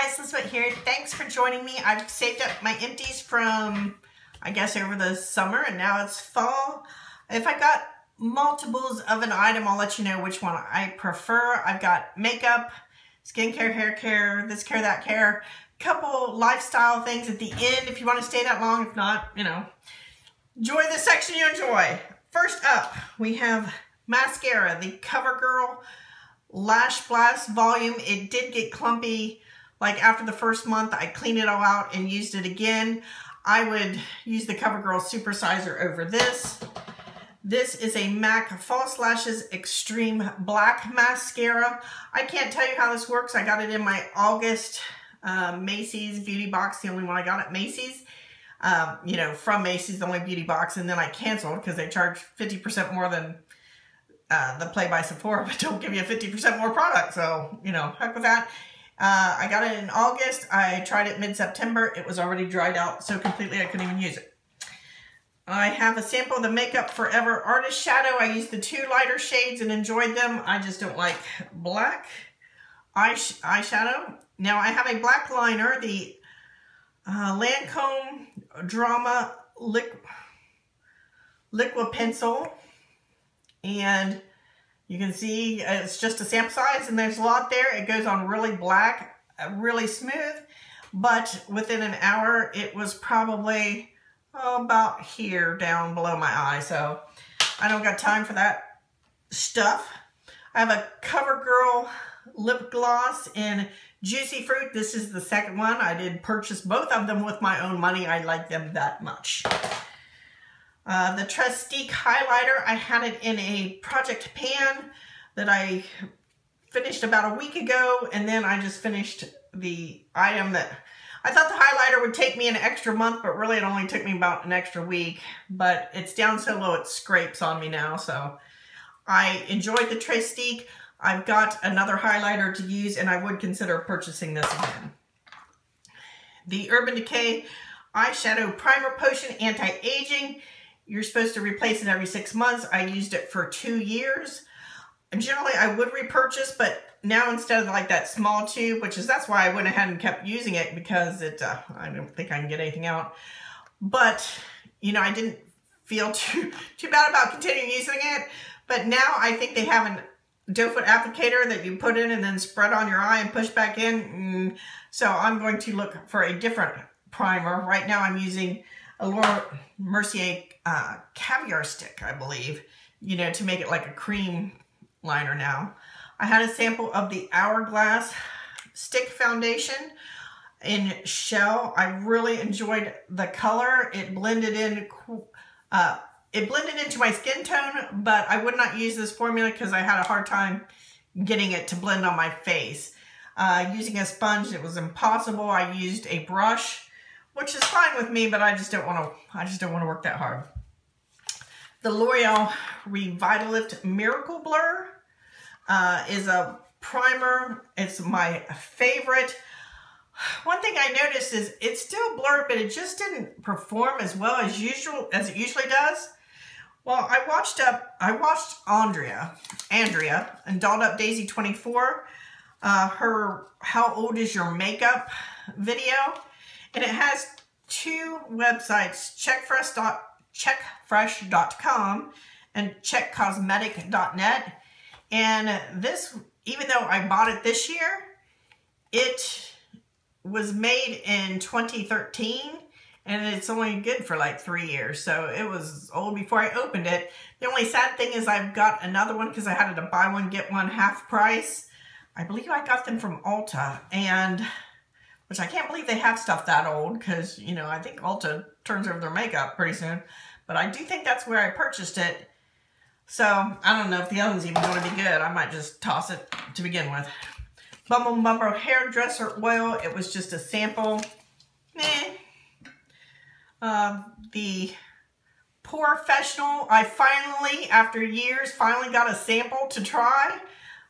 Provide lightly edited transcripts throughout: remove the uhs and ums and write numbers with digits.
guys, Elizabeth here. Thanks for joining me. I've saved up my empties from, I guess, over the summer, and now it's fall. If I got multiples of an item, I'll let you know which one I prefer. I've got makeup, skincare, hair care, this care, that care, couple lifestyle things at the end if you want to stay that long. If not, you know, enjoy the section you enjoy. First up, we have mascara, the CoverGirl Lash Blast Volume. It did get clumpy. Like after the first month, I cleaned it all out and used it again. I would use the CoverGirl Supersizer over this. This is a MAC False Lashes Extreme Black Mascara. I can't tell you how this works. I got it in my August Macy's beauty box, the only one I got at Macy's. You know, from Macy's, the only beauty box, and then I canceled because they charge 50% more than the Play by Sephora, but don't give you 50% more product. So, you know, heck with that. I got it in August. I tried it mid-September. It was already dried out so completely I couldn't even use it. I have a sample of the Makeup Forever Artist Shadow. I used the two lighter shades and enjoyed them. I just don't like black eyeshadow. Now I have a black liner, the Lancome Drama Liquid Pencil. And you can see it's just a sample size and there's a lot there. It goes on really black, really smooth, but within an hour it was probably about here down below my eye. So I don't got time for that stuff. I have a CoverGirl lip gloss in Juicy Fruit. This is the second one. I did purchase both of them with my own money. I like them that much. The Trestique highlighter, I had it in a project pan that I finished about a week ago, and then I just finished the item that I thought the highlighter would take me an extra month, but really it only took me about an extra week. But it's down so low it scrapes on me now, so I enjoyed the Trestique. I've got another highlighter to use, and I would consider purchasing this again. The Urban Decay Eyeshadow Primer Potion Anti-Aging. You're supposed to replace it every 6 months. I used it for 2 years. And generally, I would repurchase, but now instead of like that small tube, that's why I went ahead and kept using it, because I don't think I can get anything out. But, you know, I didn't feel too bad about continuing using it. But now I think they have an doe foot applicator that you put in and then spread on your eye and push back in. So I'm going to look for a different primer. Right now I'm using a Laura Mercier Caviar Stick, I believe, you know, to make it like a cream liner now. I had a sample of the Hourglass Stick Foundation in Shell. I really enjoyed the color. It blended in, into my skin tone, but I would not use this formula because I had a hard time getting it to blend on my face. Using a sponge, it was impossible. I used a brush, which is fine with me, but I just don't want to work that hard. The L'Oreal Revitalift Miracle Blur is a primer. It's my favorite. One thing I noticed is it's still blurred, but it just didn't perform as well as it usually does. Well, I watched Andrea and Dolled Up Daisy 24, her How Old Is Your Makeup video. And it has two websites, checkfresh.com and checkcosmetic.net. And this, even though I bought it this year, it was made in 2013 and it's only good for like 3 years. So it was old before I opened it. The only sad thing is I've got another one because I had to buy one, get one half price. I believe I got them from Ulta, and which I can't believe they have stuff that old because, you know, I think Ulta turns over their makeup pretty soon. But I do think that's where I purchased it. So, I don't know if the other one's even going to be good. I might just toss it to begin with. Bumble Bumble Hairdresser Oil. It was just a sample. The Porefessional. I finally, after years, finally got a sample to try.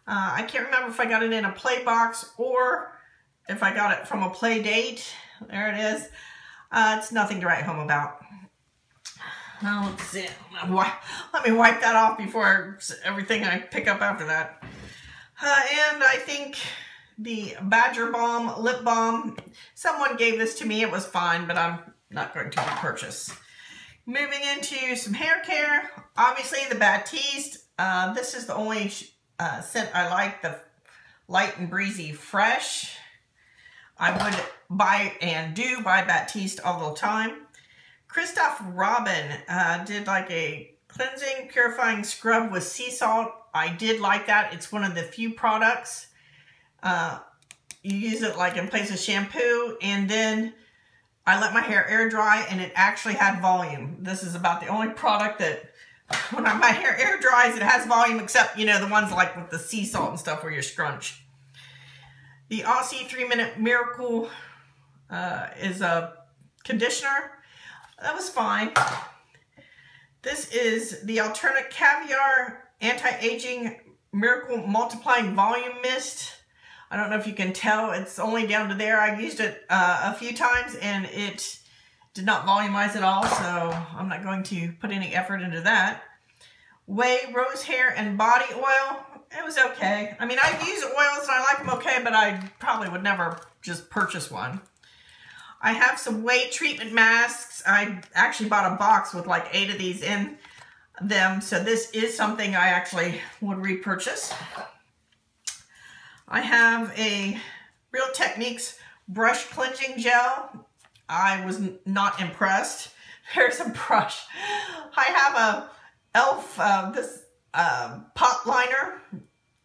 I can't remember if I got it in a play box or if I got it from a play date. There it is. It's nothing to write home about. Now, let's see. Let me wipe that off before everything I pick up after that. And I think the Badger Balm Lip Balm. Someone gave this to me. It was fine, but I'm not going to repurchase. Moving into some hair care. Obviously, the Batiste. This is the only scent I like, the Light and Breezy Fresh. I would buy and do buy Batiste all the time. Christoph Robin did like a cleansing, purifying scrub with sea salt. I did like that. It's one of the few products. You use it like in place of shampoo, and then I let my hair air dry, and it actually had volume. This is about the only product that when my hair air dries, it has volume, except, you know, the ones like with the sea salt and stuff where you scrunch. The Aussie 3-Minute Miracle is a conditioner. That was fine. This is the Alternate Caviar Anti-Aging Miracle Multiplying Volume Mist. I don't know if you can tell, it's only down to there. I used it a few times and it did not volumize at all, so I'm not going to put any effort into that. Way Rose Hair and Body Oil. It was okay. I mean, I use oils and I like them okay, but I probably would never just purchase one. I have some Way Treatment Masks. I actually bought a box with like 8 of these in them, so this is something I actually would repurchase. I have a Real Techniques Brush Cleansing Gel. I was not impressed. There's a brush. I have a e.l.f. Pot liner,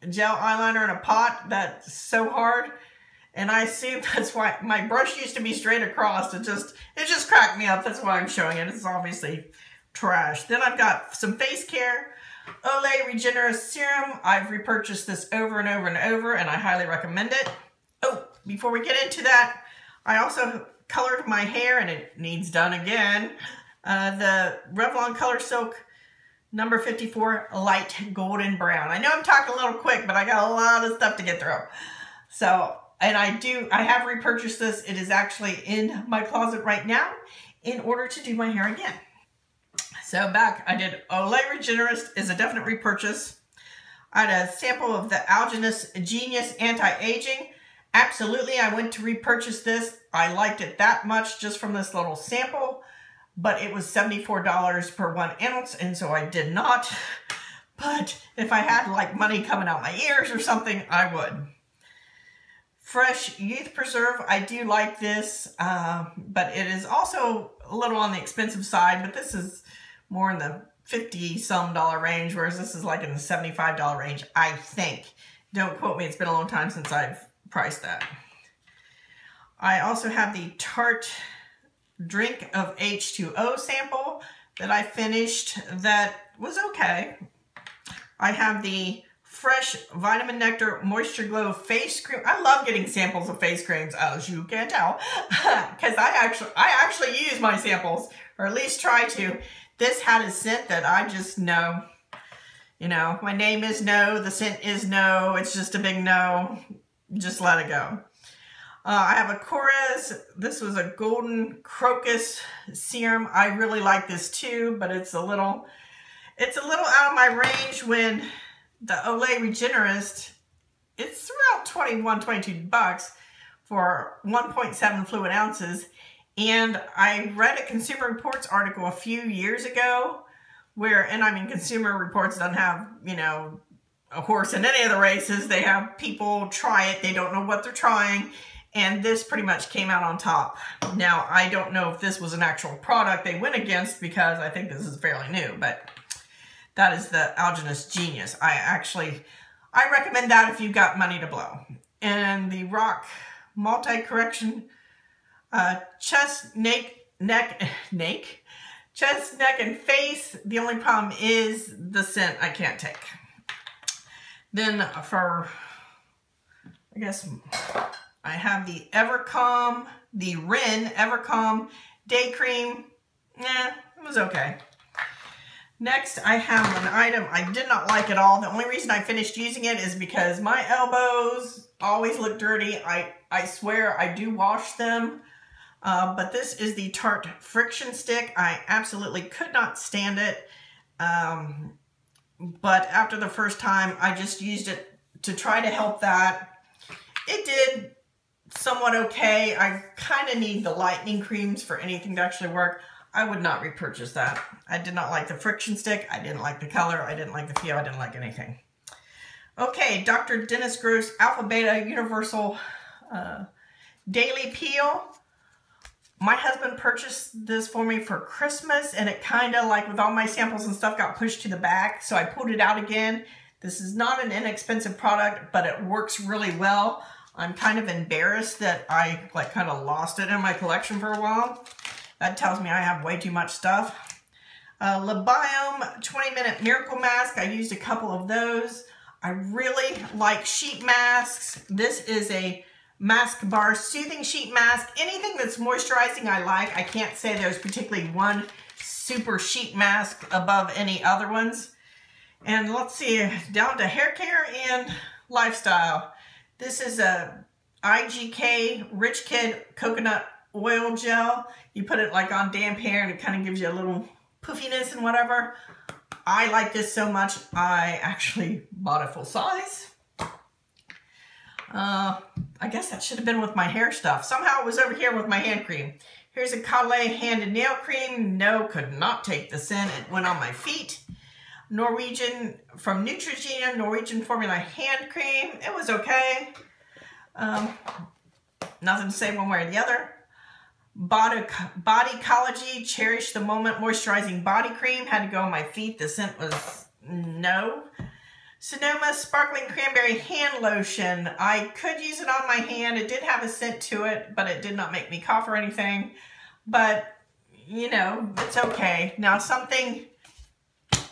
gel eyeliner in a pot that's so hard, and I assume that's why my brush used to be straight across. It just cracked me up. That's why I'm showing it. It's obviously trash. Then I've got some face care. Olay Regenerous Serum. I've repurchased this over and over and over, and I highly recommend it. Oh, before we get into that, I also colored my hair, and it needs done again. The Revlon Color Silk number 54 Light Golden Brown. I know I'm talking a little quick, but I got a lot of stuff to get through. So, and I have repurchased this. It is actually in my closet right now in order to do my hair again. So back, I did Olay Regenerist is a definite repurchase. I had a sample of the Algenist Genius Anti-Aging. Absolutely, I went to repurchase this. I liked it that much just from this little sample, but it was $74 per 1 ounce, and so I did not. But if I had like money coming out my ears or something, I would. Fresh Youth Preserve, I do like this, but it is also a little on the expensive side, but this is more in the $50-some range, whereas this is like in the $75 range, I think. Don't quote me, it's been a long time since I've priced that. I also have the Tarte Drink of H2O sample that I finished that was okay. I have the Fresh Vitamin Nectar Moisture Glow Face Cream. I love getting samples of face creams, as you can tell, because I actually use my samples, or at least try to. This had a scent that I just know. You know, my name is no, the scent is no, it's just a big no. Just let it go. I have a Korres. This was a Golden Crocus Serum. I really like this too, but it's a little out of my range when the Olay Regenerist, it's around 21, 22 bucks for 1.7 fluid ounces. And I read a Consumer Reports article a few years ago where, and I mean, Consumer Reports doesn't have, you know, a horse in any of the races. They have people try it. They don't know what they're trying. And this pretty much came out on top. Now, I don't know if this was an actual product they went against because I think this is fairly new, but that is the Algenist Genius. I recommend that if you've got money to blow. And the Rock Multi-Correction Chest, neck, and face. The only problem is the scent I can't take. Then for, I guess, I have the Evercalm, the Rin Evercalm Day Cream. It was okay. Next, I have an item I did not like at all. The only reason I finished using it is because my elbows always look dirty. I swear I do wash them. But this is the Tarte Friction Stick. I absolutely could not stand it. But after the first time, I just used it to try to help that. It did somewhat okay. I kind of need the lightening creams for anything to actually work. I would not repurchase that. I did not like the friction stick. I didn't like the color. I didn't like the feel. I didn't like anything. Okay, Dr. Dennis Gross Alpha Beta Universal Daily Peel. My husband purchased this for me for Christmas, and it kind of, like with all my samples and stuff, got pushed to the back, so I pulled it out again. This is not an inexpensive product, but it works really well. I'm kind of embarrassed that I kind of lost it in my collection for a while. That tells me I have way too much stuff. LeBiome 20-minute Miracle Mask. I used a couple of those. I really like sheet masks. This is a Mask Bar Soothing Sheet Mask. Anything that's moisturizing I like. I can't say there's particularly one super sheet mask above any other ones. And let's see, down to hair care and lifestyle. This is a IGK Rich Kid Coconut Oil Gel. You put it like on damp hair and it kind of gives you a little poofiness and whatever. I like this so much, I actually bought a full size. I guess that should have been with my hair stuff. Somehow it was over here with my hand cream. Here's a Calais hand and nail cream. No, could not take this in. It went on my feet. Norwegian from Neutrogena, Norwegian Formula hand cream. It was okay. Nothing to say one way or the other. Bodycology Cherish the Moment Moisturizing Body Cream. Had to go on my feet. The scent was no. Sonoma Sparkling Cranberry Hand Lotion. I could use it on my hand. It did have a scent to it, but it did not make me cough or anything. But, you know, it's okay. Now, something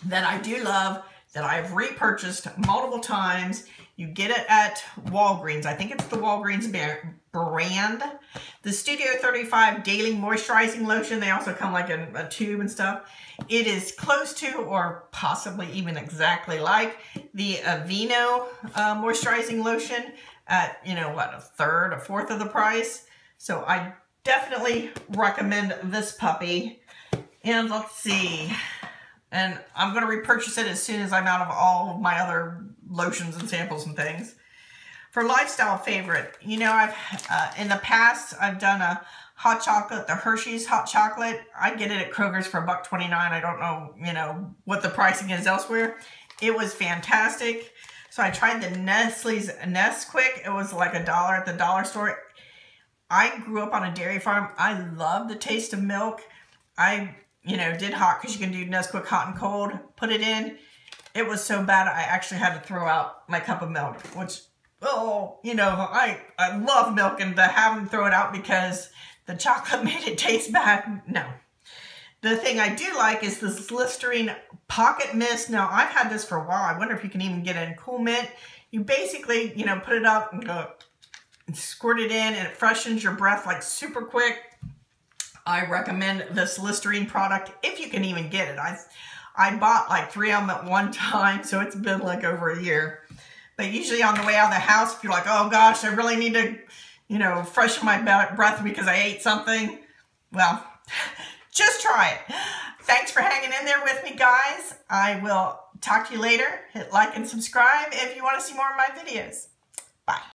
that I do love, that I've repurchased multiple times, you get it at Walgreens. I think it's the Walgreens brand. The Studio 35 Daily Moisturizing Lotion. They also come like in a tube and stuff. It is close to, or possibly even exactly like, the Aveeno moisturizing lotion at, you know, what, a third, a fourth of the price. So I definitely recommend this puppy. And let's see. And I'm going to repurchase it as soon as I'm out of all of my other lotions and samples and things. For lifestyle favorite, you know, I've in the past, I've done a hot chocolate, the Hershey's hot chocolate. I get it at Kroger's for $1.29. I don't know, you know, what the pricing is elsewhere. It was fantastic. So I tried the Nestle's Nesquik. It was like $1 at the dollar store. I grew up on a dairy farm. I love the taste of milk. I, you know, did hot because you can do Nesquik hot and cold. Put it in. It was so bad I actually had to throw out my cup of milk, which, oh, you know, I love milk, and to have them throw it out because the chocolate made it taste bad, no. The thing I do like is this Listerine Pocket Mist. Now, I've had this for a while. I wonder if you can even get it in Cool Mint. You basically, you know, put it up and go, and squirt it in, and it freshens your breath like super quick. I recommend this Listerine product if you can even get it. I bought like 3 of them at one time, so it's been like over a year. But usually on the way out of the house, if you're like, oh gosh, I really need to, you know, freshen my breath because I ate something, well, just try it. Thanks for hanging in there with me, guys. I will talk to you later. Hit like and subscribe if you want to see more of my videos. Bye.